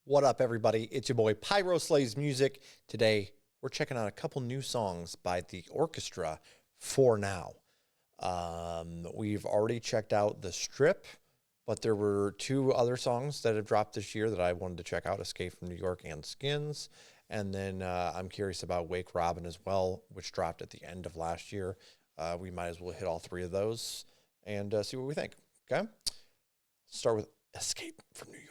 What up, everybody? It's your boy Pyro Slays Music. Today, we're checking out a couple new songs by the Orchestra for now. We've already checked out The Strip, but there were two other songs that have dropped this year that I wanted to check out, Escape from New York and Skins. And then I'm curious about Wake Robin as well, which dropped at the end of last year. We might as well hit all three of those and see what we think, okay? Start with Escape from New York.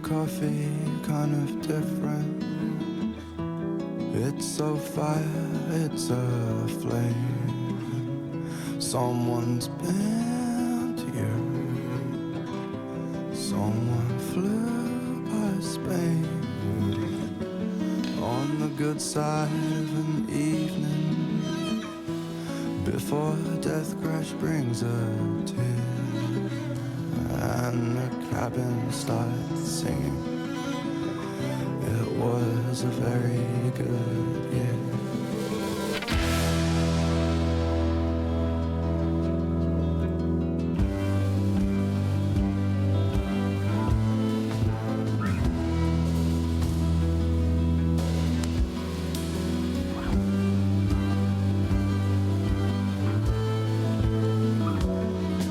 Coffee kind of different. It's so fire, it's a flame. Someone's been to you. Someone flew by Spain. On the good side of an evening, before death crash brings a tear and the cabin starts singing. It was a very good year.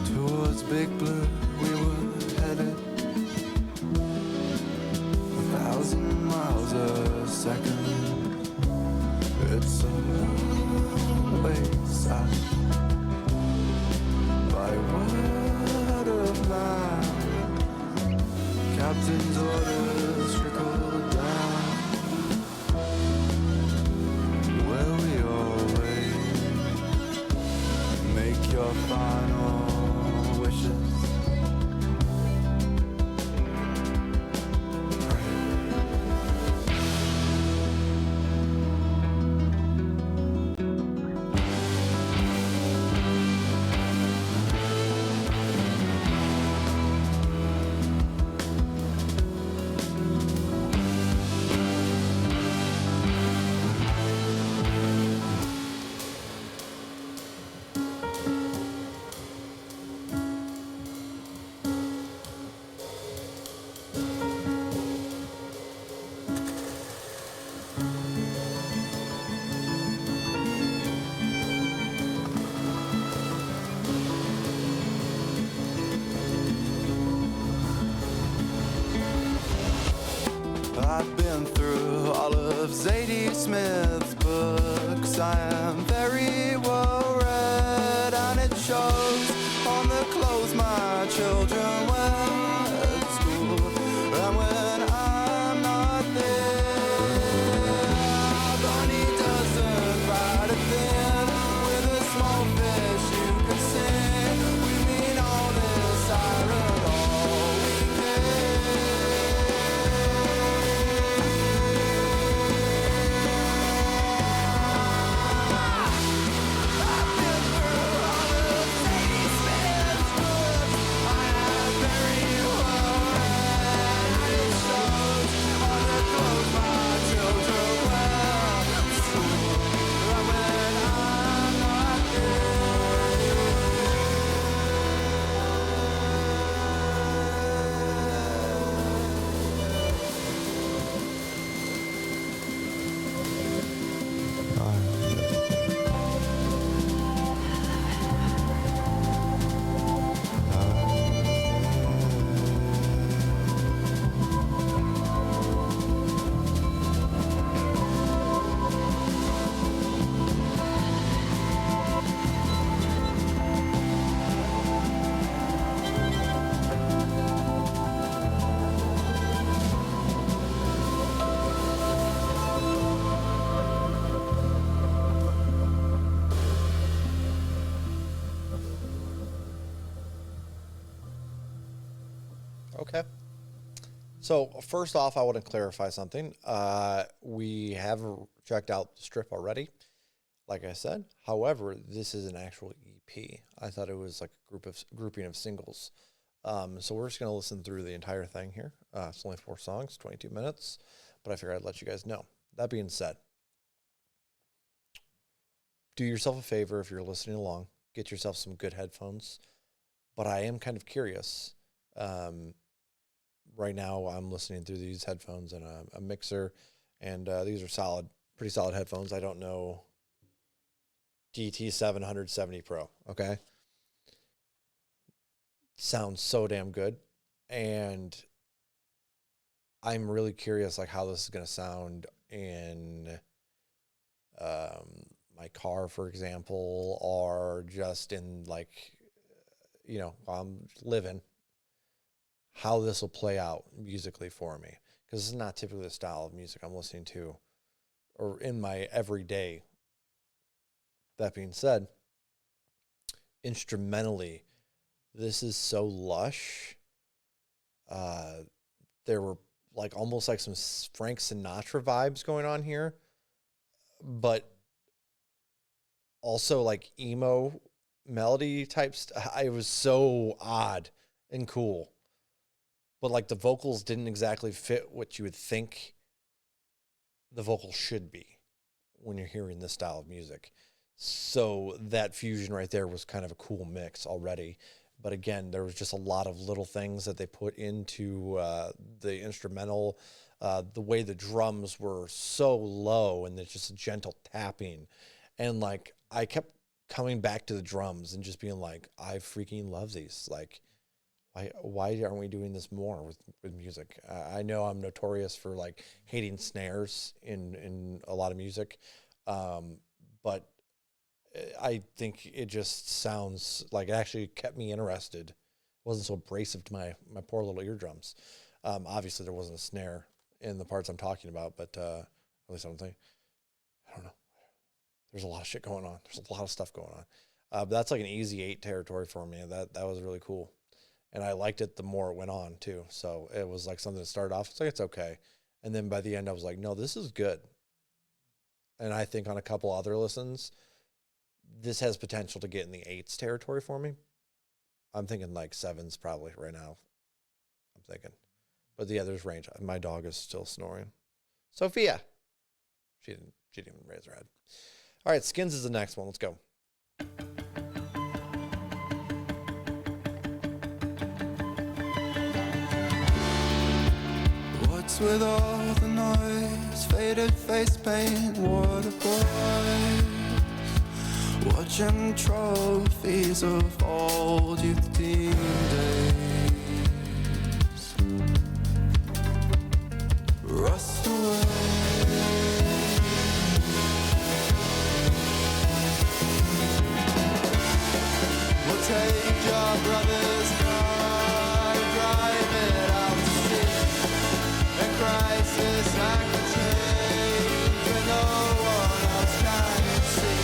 Towards Big Blue we were headed, 1,000 miles a second. It's a long way south, by word of mouth. Captain's orders trickled down, where we always make your final wishes. I've been through all of Zadie Smith's books. I am very well read, and it shows on the clothes my children wear at school. And when I'm not there, Bonnie doesn't ride a thin with a small fish you can sing. We mean all this iron all weekend. I've been through all of Sadie Smith's books. Okay. So first off, I want to clarify something. We have checked out the strip already, like I said. However, this is an actual EP. I thought it was like a grouping of singles. So we're just going to listen through the entire thing here. It's only 4 songs, 22 minutes, but I figured I'd let you guys know. That being said, do yourself a favor if you're listening along. Get yourself some good headphones. But I am kind of curious. Right now, I'm listening through these headphones and a mixer, and these are pretty solid headphones. I don't know DT770 Pro, okay? Sounds so damn good, and I'm really curious, like, how this is going to sound in my car, for example, or just in, like, while I'm living, how this will play out musically for me. Because this is not typically the style of music I'm listening to or in my everyday. That being said, instrumentally, this is so lush. There were like almost like some Frank Sinatra vibes going on here, but also like emo melody type it was so odd and cool. But like the vocals didn't exactly fit what you would think the vocals should be when you're hearing this style of music. So that fusion right there was kind of a cool mix already. But again, there was just a lot of little things that they put into the instrumental. The way the drums were so low and there's just a gentle tapping. And like I kept coming back to the drums and just being like, I freaking love these. Like, why aren't we doing this more with music? I know I'm notorious for like hating snares in a lot of music, but I think it just sounds like it actually kept me interested. It wasn't so abrasive to my poor little eardrums. Obviously, there wasn't a snare in the parts I'm talking about, but at least I don't know. There's a lot of shit going on. There's a lot of stuff going on. But that's like an easy 8 territory for me. That was really cool. And I liked it the more it went on, too. So it was like something that started off, it's like, it's okay. And then by the end, I was like, no, this is good. And I think on a couple other listens, this has potential to get in the 8s territory for me. I'm thinking like 7s probably right now. I'm thinking. But the others range. My dog is still snoring. Sophia. She didn't even raise her head. All right, Skins is the next one. Let's go. What's with all the noise? Faded face paint, water boys, watching trophies of old youth teen days rust away. We'll take your brother's car, drive it out to sea. A crisis like a change when no one else can see.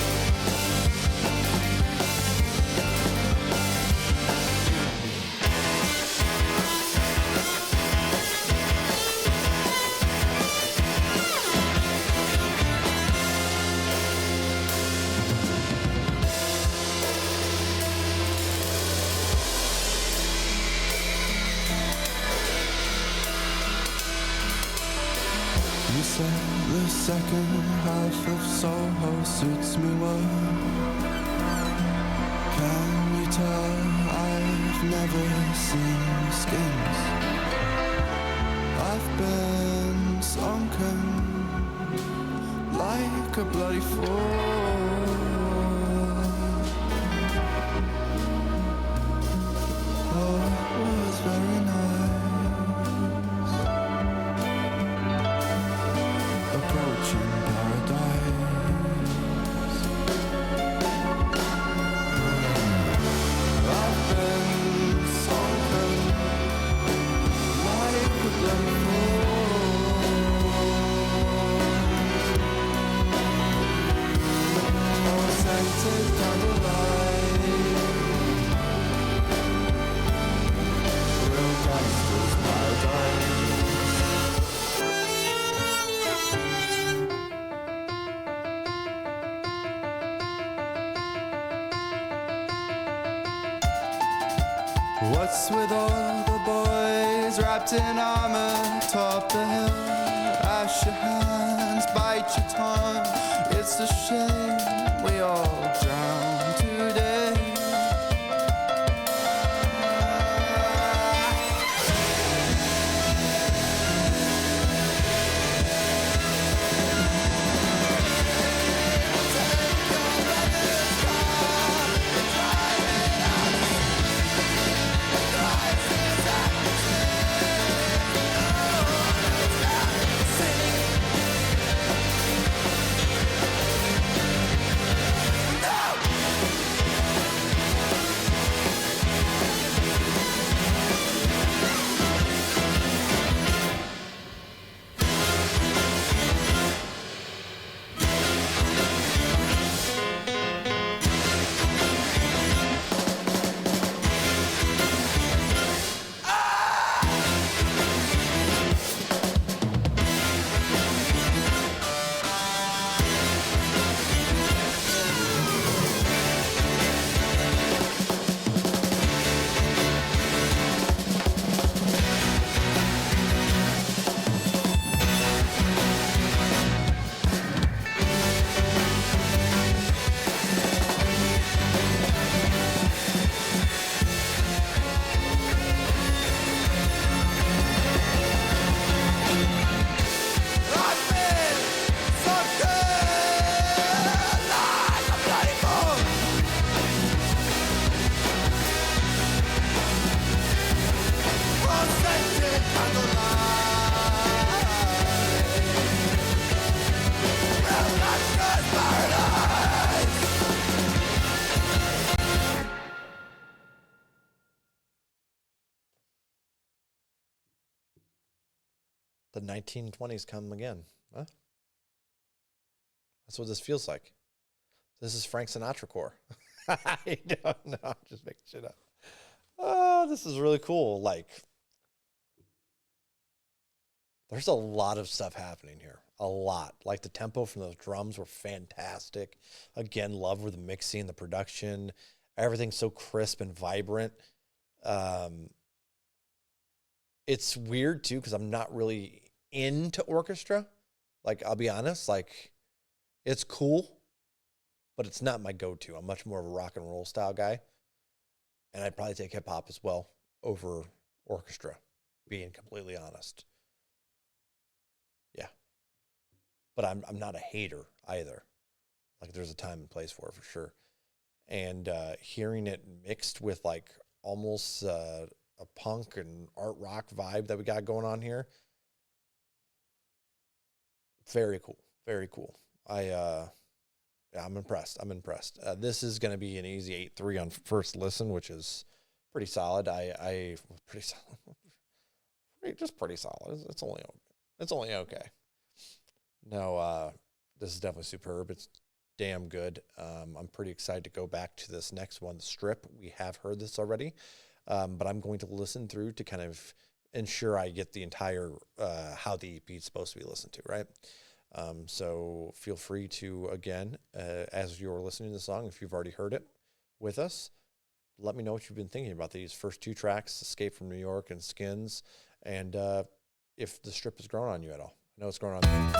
You said the second half of Soho suits me well. Can you tell I've never seen Skins? I've been sunken like a bloody fool. Oh, it was very nice. Approaching paradise. I've been sunken like a bloody fool. What's with all the boys wrapped in armor atop the hill? Ash your hands, bite your tongue. It's a shame we all drown today. The 1920s come again. Huh? That's what this feels like. This is Frank Sinatra core. I don't know. I'm just making shit up. Oh, this is really cool. Like, there's a lot of stuff happening here. A lot. Like, the tempo from those drums were fantastic. Again, love with the mixing, the production. Everything's so crisp and vibrant. It's weird, too, because I'm not really into orchestra. Like, I'll be honest. Like, it's cool, but it's not my go-to. I'm much more of a rock and roll style guy. And I'd probably take hip-hop as well over orchestra, being completely honest. Yeah. But I'm not a hater either. Like, there's a time and place for it, for sure. And hearing it mixed with, like, almost a punk and art rock vibe that we got going on here, very cool. Very cool. I'm impressed. This is going to be an easy 8.3 on first listen, which is pretty solid. Pretty solid. Just pretty solid. It's only okay. No, this is definitely superb. It's damn good. I'm pretty excited to go back to this next one, The Strip. We have heard this already, but I'm going to listen through to kind of ensure I get the entire how the EP is supposed to be listened to, right? So feel free to, again, as you're listening to the song, if you've already heard it with us, let me know what you've been thinking about these first two tracks, Escape from New York and Skins, and if The Strip has grown on you at all. I know it's grown on me.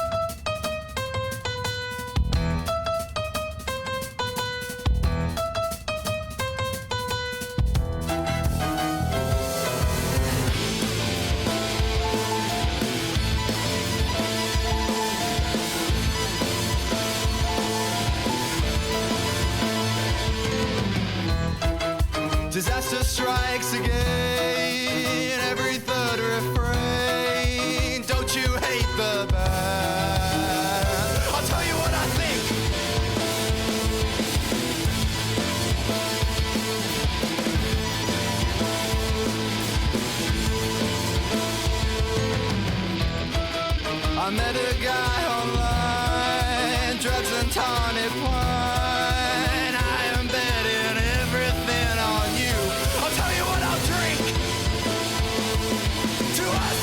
Disaster strikes again, every third refrain. Don't you hate the band? I'll tell you what I think. I met a guy online, drugs and tonic wine. I am betting everything on you. I'll tell you what I'll drink to us.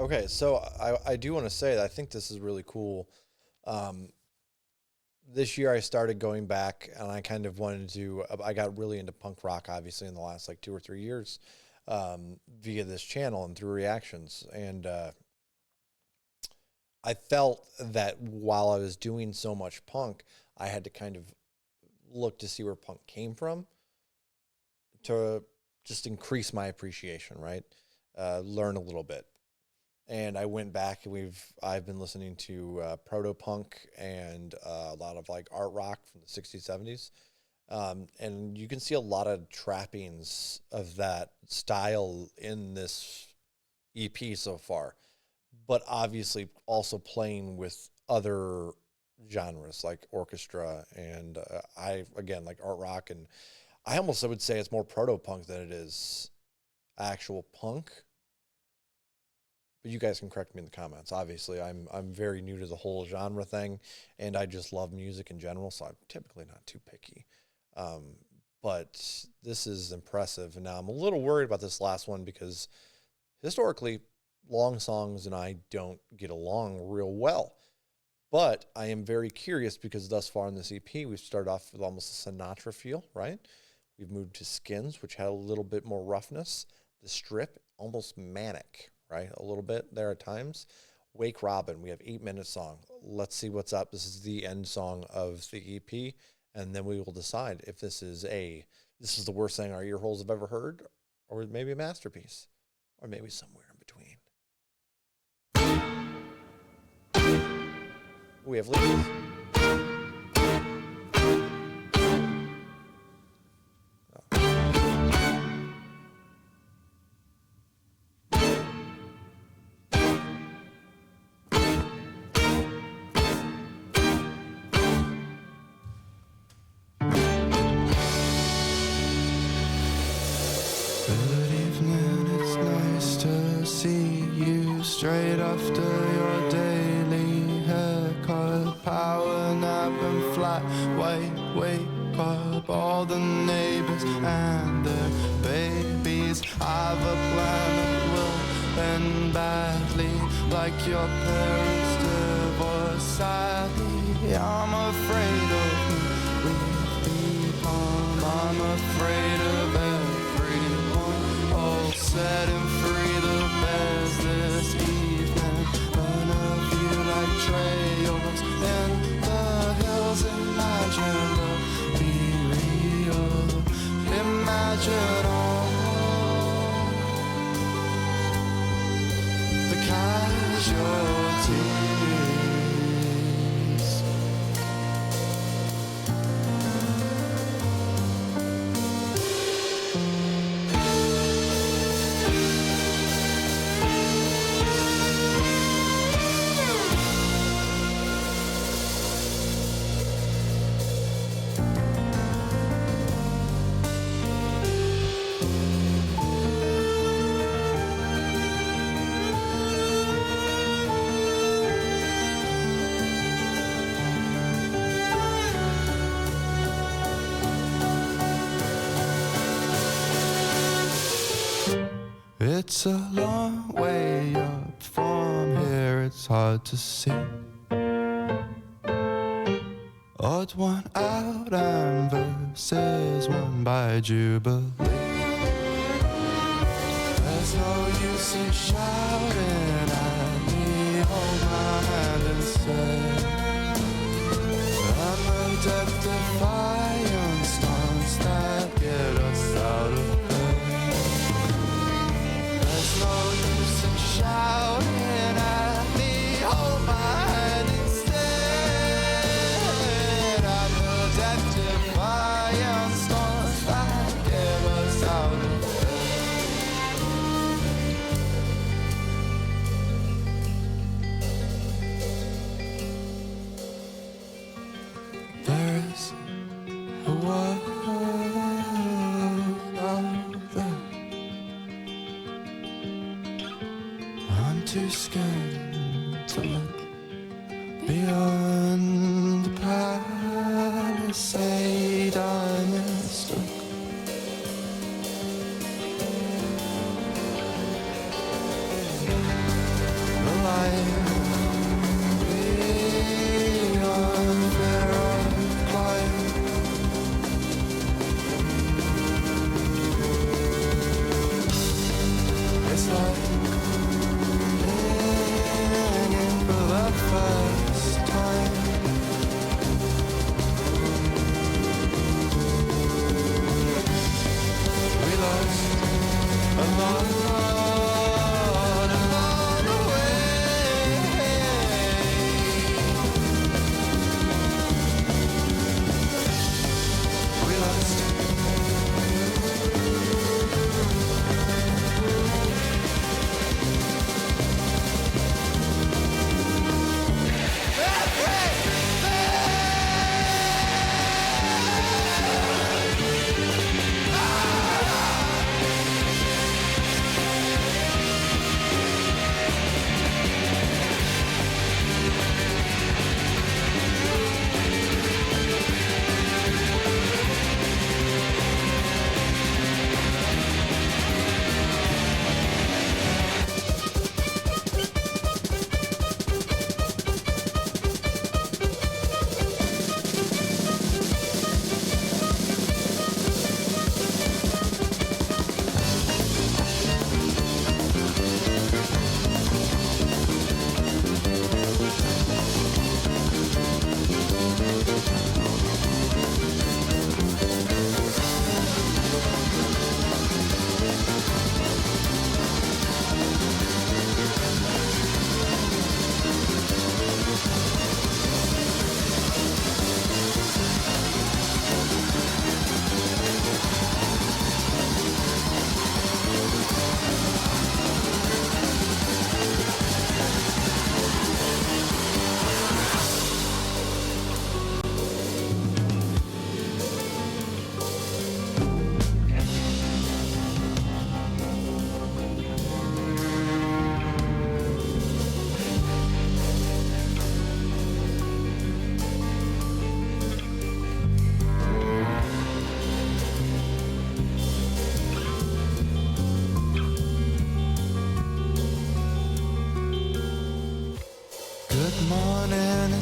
Okay, so I do want to say that I think this is really cool. This year I started going back and I kind of wanted to, I got really into punk rock, obviously, in the last like 2 or 3 years via this channel and through reactions. And I felt that while I was doing so much punk, I had to kind of look to see where punk came from to just increase my appreciation, right? Learn a little bit. And I went back and I've been listening to proto punk and a lot of like art rock from the 60s, 70s. And you can see a lot of trappings of that style in this EP so far, but obviously also playing with other genres like orchestra and again, like art rock. And I would say it's more proto punk than it is actual punk. But you guys can correct me in the comments. Obviously, I'm very new to the whole genre thing, and I just love music in general, so I'm typically not too picky. But this is impressive. And now I'm a little worried about this last one because historically, long songs and I don't get along real well. But I am very curious because thus far in this EP, we've started off with almost a Sinatra feel, right? We've moved to Skins, which had a little bit more roughness. The Strip, almost manic, right? A little bit there at times. Wake Robin, we have 8-minute song. Let's see what's up. This is the end song of the EP, and then we will decide if this is the worst thing our ear holes have ever heard, or maybe a masterpiece, or maybe somewhere in between. We have leads. Straight after your daily haircut, power nap and flat white wake up. All the neighbors and their babies have a plan that will end badly, like your parents' divorce. Sadly, I'm afraid of who we've become. I'm afraid of everyone. All setting free the bears this evening. None of you like trails in the hills. Imagine the be real. Imagine all the casualties. It's a long way up from here, it's hard to see. Odd one out and verses won by Jubilee. There's no use in shouting at me, hold my hand and say I'm a death defying stance that get us out of no use in shouting at me, hold my hand instead. I'm a death defying storm that get us out of bed. There is a world out there. I'm too scared to look beyond the palisade I mistook.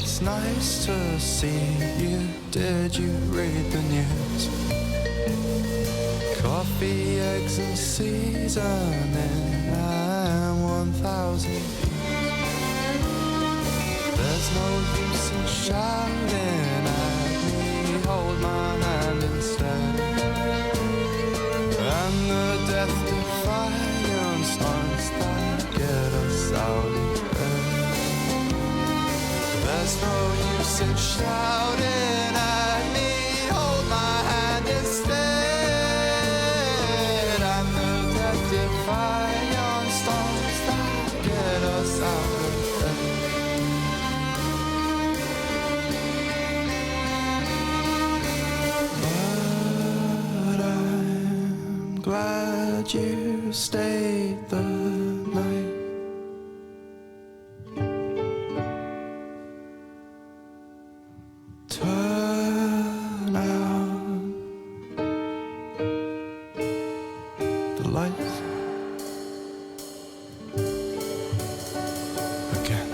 It's nice to see you. Did you read the news? Coffee, eggs and seasoning and 1,000 views. There's no use in shouting at me. Hold my hand instead. And the death-defying stunts that get us out of bed. There's no use in shouting at me. Hold my hand instead. And the death-defying stunts that get us out of bed. But I'm glad you stayed the night. Turn out the lights again.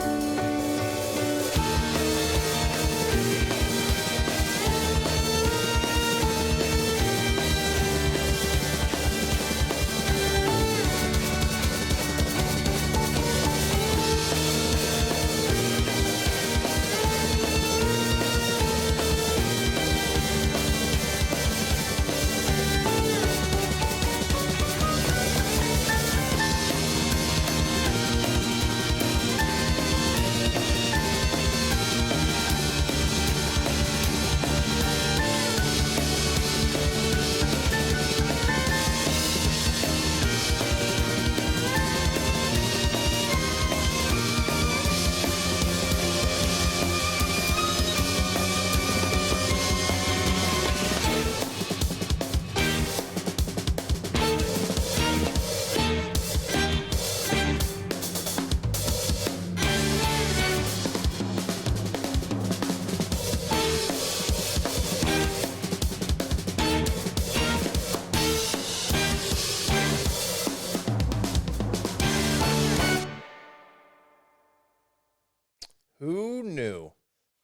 Who knew?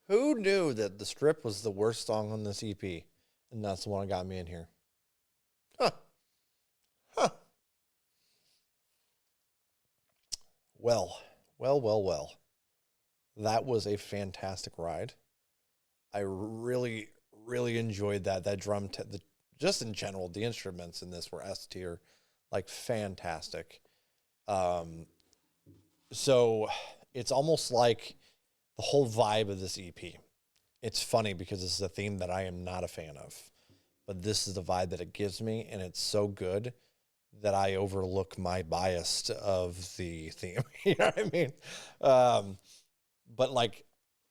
Who knew that The Strip was the worst song on this EP? And that's the one that got me in here. Huh. Huh. Well. That was a fantastic ride. I really enjoyed that. That drum, just in general, the instruments in this were S tier. like fantastic. So it's almost like the whole vibe of this EP. It's funny because this is a theme that I am not a fan of, but this is the vibe that it gives me, and it's so good that I overlook my bias of the theme. You know what I mean? But like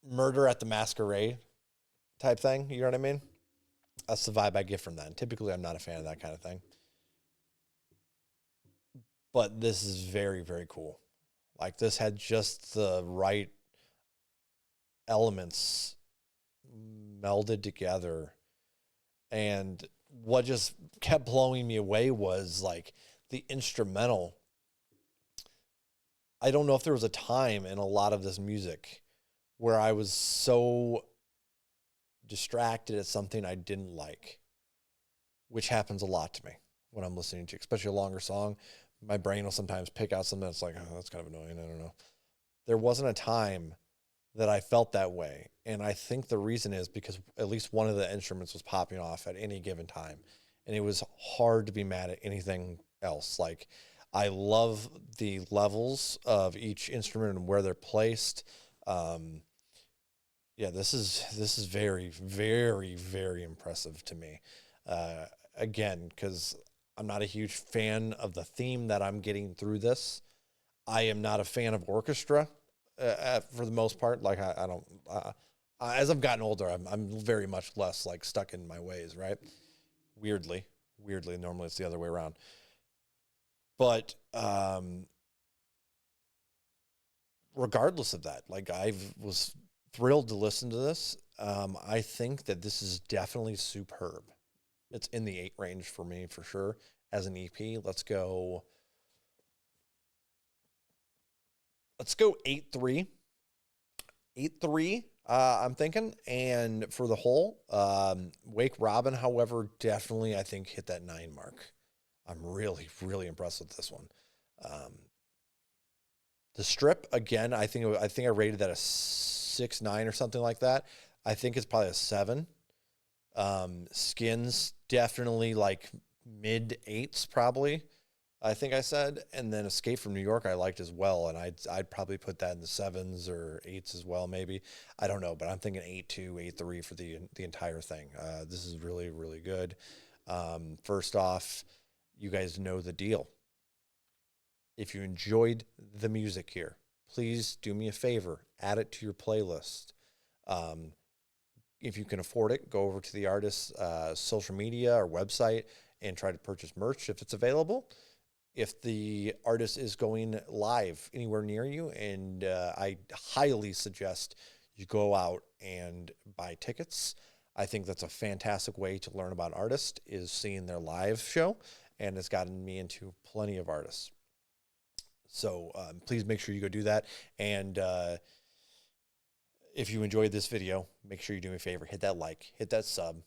Murder at the Masquerade type thing, you know what I mean? That's the vibe I get from that. And typically, I'm not a fan of that kind of thing. But this is very, very cool. Like, this had just the right elements melded together. And what just kept blowing me away was, like, the instrumental. I don't know if there was a time in a lot of this music where I was so distracted at something I didn't like, which happens a lot to me when I'm listening to, especially a longer song. My brain will sometimes pick out something that's like, oh, that's kind of annoying. I don't know. There wasn't a time that I felt that way. And I think the reason is because at least one of the instruments was popping off at any given time. And it was hard to be mad at anything else. Like, I love the levels of each instrument and where they're placed. Yeah, this is very, very, very impressive to me. Again, because I'm not a huge fan of the theme that I'm getting through this. I am not a fan of orchestra for the most part. Like, I don't. As I've gotten older, I'm very much less like stuck in my ways. Right? Weirdly, normally it's the other way around. But regardless of that, like, I was thrilled to listen to this. I think that this is definitely superb. It's in the 8 range for me, for sure, as an EP. Let's go 8.3. 8.3, I'm thinking. And for the whole, Wake Robin, however, definitely, I think, hit that 9 mark. I'm really, really impressed with this one. The Strip, again, I think I rated that a 6.9 or something like that. I think it's probably a 7. Skins, definitely like mid 8s, probably, I think I said. And then Escape from New York I liked as well, and I'd probably put that in the 7s or 8s as well, maybe. I don't know, but I'm thinking 8.2, 8.3 for the entire thing. This is really, really good. First off, you guys know the deal. If you enjoyed the music here, please do me a favor, add it to your playlist. If you can afford it, go over to the artist's social media or website and try to purchase merch if it's available. If the artist is going live anywhere near you, and I highly suggest you go out and buy tickets. I think that's a fantastic way to learn about artists, is seeing their live show, and it's gotten me into plenty of artists. So please make sure you go do that. And if you enjoyed this video, make sure you do me a favor, hit that like, hit that sub.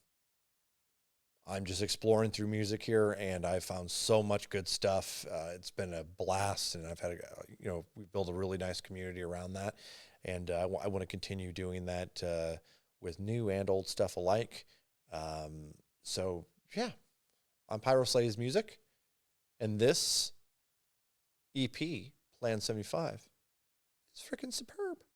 I'm just exploring through music here, and I've found so much good stuff. It's been a blast, and I've had, we built a really nice community around that. And I want to continue doing that with new and old stuff alike. So yeah, I'm Pyro Slays Music, and this EP, Plan 75, is freaking superb.